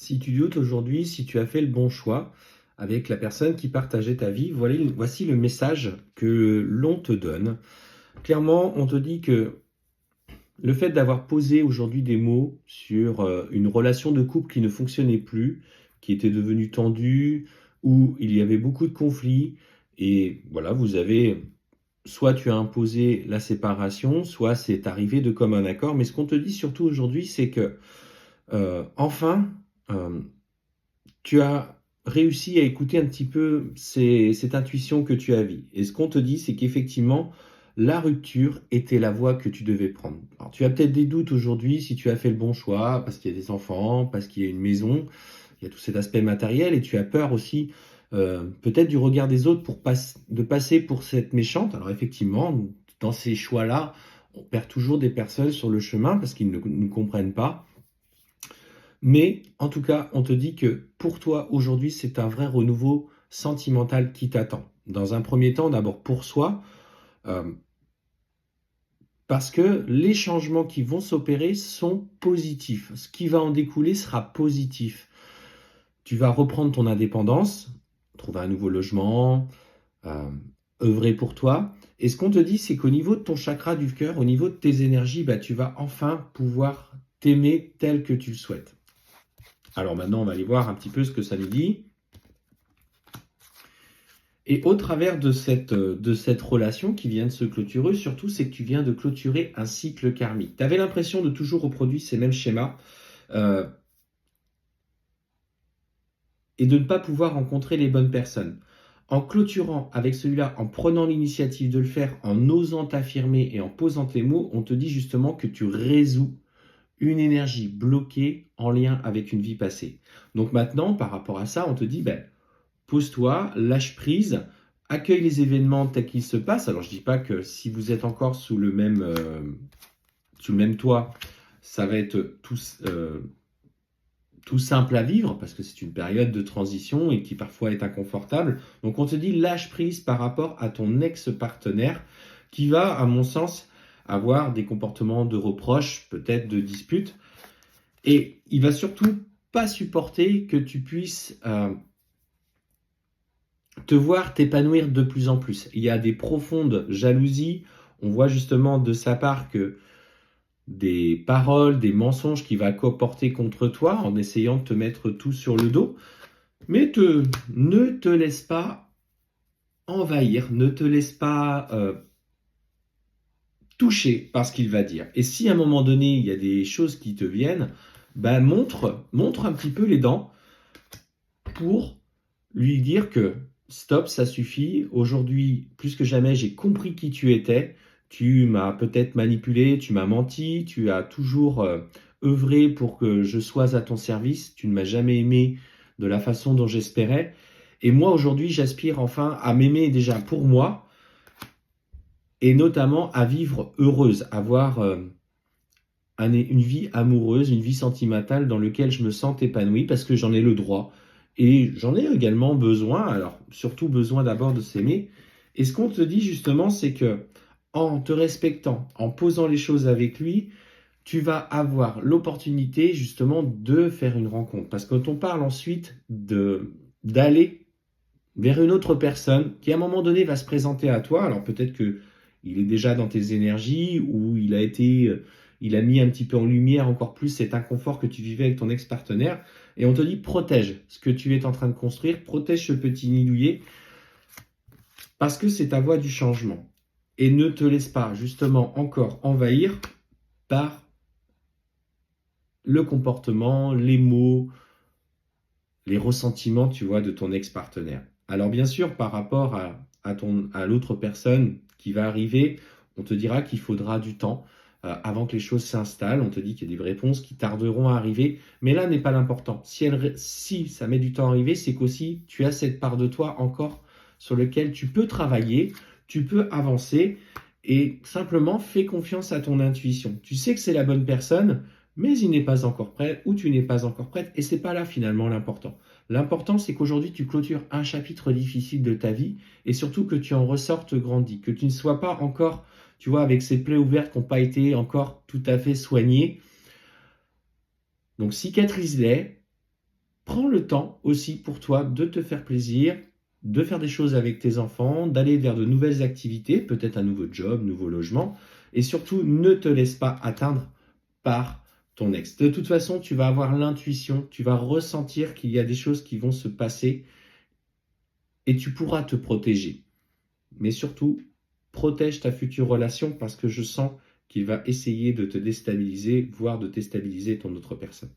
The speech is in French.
Si tu doutes aujourd'hui, si tu as fait le bon choix avec la personne qui partageait ta vie, voici le message que l'on te donne. Clairement, on te dit que le fait d'avoir posé aujourd'hui des mots sur une relation de couple qui ne fonctionnait plus, qui était devenue tendue, où il y avait beaucoup de conflits, et voilà, soit tu as imposé la séparation, soit c'est arrivé de commun accord, mais ce qu'on te dit surtout aujourd'hui, c'est que enfin, euh, tu as réussi à écouter un petit peu cette intuition que tu avais. Et ce qu'on te dit, c'est qu'effectivement, la rupture était la voie que tu devais prendre. Alors, tu as peut-être des doutes aujourd'hui si tu as fait le bon choix, parce qu'il y a des enfants, parce qu'il y a une maison, il y a tout cet aspect matériel, et tu as peur aussi peut-être du regard des autres de passer pour cette méchante. Alors effectivement, dans ces choix-là, on perd toujours des personnes sur le chemin parce qu'ils ne nous comprennent pas. Mais en tout cas, on te dit que pour toi, aujourd'hui, c'est un vrai renouveau sentimental qui t'attend. Dans un premier temps, d'abord pour soi, euh, parce que les changements qui vont s'opérer sont positifs. Ce qui va en découler sera positif. Tu vas reprendre ton indépendance, trouver un nouveau logement, euh, œuvrer pour toi. Et ce qu'on te dit, c'est qu'au niveau de ton chakra du cœur, au niveau de tes énergies, bah, tu vas enfin pouvoir t'aimer tel que tu le souhaites. Alors maintenant, on va aller voir un petit peu ce que ça nous dit. Et au travers de cette relation qui vient de se clôturer, surtout, c'est que tu viens de clôturer un cycle karmique. Tu avais l'impression de toujours reproduire ces mêmes schémas euh, et de ne pas pouvoir rencontrer les bonnes personnes. En clôturant avec celui-là, en prenant l'initiative de le faire, en osant t'affirmer et en posant tes mots, on te dit justement que tu résous une énergie bloquée en lien avec une vie passée. Donc maintenant, par rapport à ça, on te dit, ben, pose-toi, lâche prise, accueille les événements tels qu'ils se passent. Alors je dis pas que si vous êtes encore sous le même toit, ça va être tout simple à vivre parce que c'est une période de transition et qui parfois est inconfortable. Donc on te dit lâche prise par rapport à ton ex-partenaire qui va, à mon sens, avoir des comportements de reproche, peut-être de dispute. Et il va surtout pas supporter que tu puisses te voir t'épanouir de plus en plus. Il y a des profondes jalousies. On voit justement de sa part que des paroles, des mensonges qu'il va porter contre toi en essayant de te mettre tout sur le dos. Mais ne te laisse pas envahir, ne te laisse pas toucher par ce qu'il va dire. Et si à un moment donné, il y a des choses qui te viennent, bah montre un petit peu les dents pour lui dire que stop, ça suffit. Aujourd'hui, plus que jamais, j'ai compris qui tu étais. Tu m'as peut-être manipulé, tu m'as menti, tu as toujours œuvré pour que je sois à ton service. Tu ne m'as jamais aimé de la façon dont j'espérais. Et moi, aujourd'hui, j'aspire enfin à m'aimer déjà pour moi et notamment à vivre heureuse, avoir une vie amoureuse, une vie sentimentale dans laquelle je me sens épanoui parce que j'en ai le droit. Et j'en ai également besoin, alors surtout besoin d'abord de s'aimer. Et ce qu'on te dit justement, c'est que en te respectant, en posant les choses avec lui, tu vas avoir l'opportunité justement de faire une rencontre. Parce que quand on parle ensuite d'aller vers une autre personne qui à un moment donné va se présenter à toi, alors peut-être que il est déjà dans tes énergies ou il a mis un petit peu en lumière encore plus cet inconfort que tu vivais avec ton ex-partenaire et on te dit protège ce que tu es en train de construire, protège ce petit nid douillet parce que c'est ta voie du changement et ne te laisse pas justement encore envahir par le comportement, les mots, les ressentiments, tu vois, de ton ex-partenaire. Alors bien sûr, par rapport à l'autre personne qui va arriver, on te dira qu'il faudra du temps avant que les choses s'installent. On te dit qu'il y a des réponses qui tarderont à arriver, mais là n'est pas l'important. Si ça met du temps à arriver, c'est qu'aussi tu as cette part de toi encore sur laquelle tu peux travailler, tu peux avancer et simplement fais confiance à ton intuition. Tu sais que c'est la bonne personne, mais il n'est pas encore prêt ou tu n'es pas encore prête et c'est pas là finalement l'important. L'important c'est qu'aujourd'hui tu clôtures un chapitre difficile de ta vie et surtout que tu en ressortes grandi, que tu ne sois pas encore, tu vois, avec ces plaies ouvertes qui n'ont pas été encore tout à fait soignées. Donc cicatrise-les, prends le temps aussi pour toi de te faire plaisir, de faire des choses avec tes enfants, d'aller vers de nouvelles activités, peut-être un nouveau job, nouveau logement, et surtout ne te laisse pas atteindre par ton ex. De toute façon, tu vas avoir l'intuition, tu vas ressentir qu'il y a des choses qui vont se passer et tu pourras te protéger. Mais surtout, protège ta future relation parce que je sens qu'il va essayer de te déstabiliser, voire de déstabiliser ton autre personne.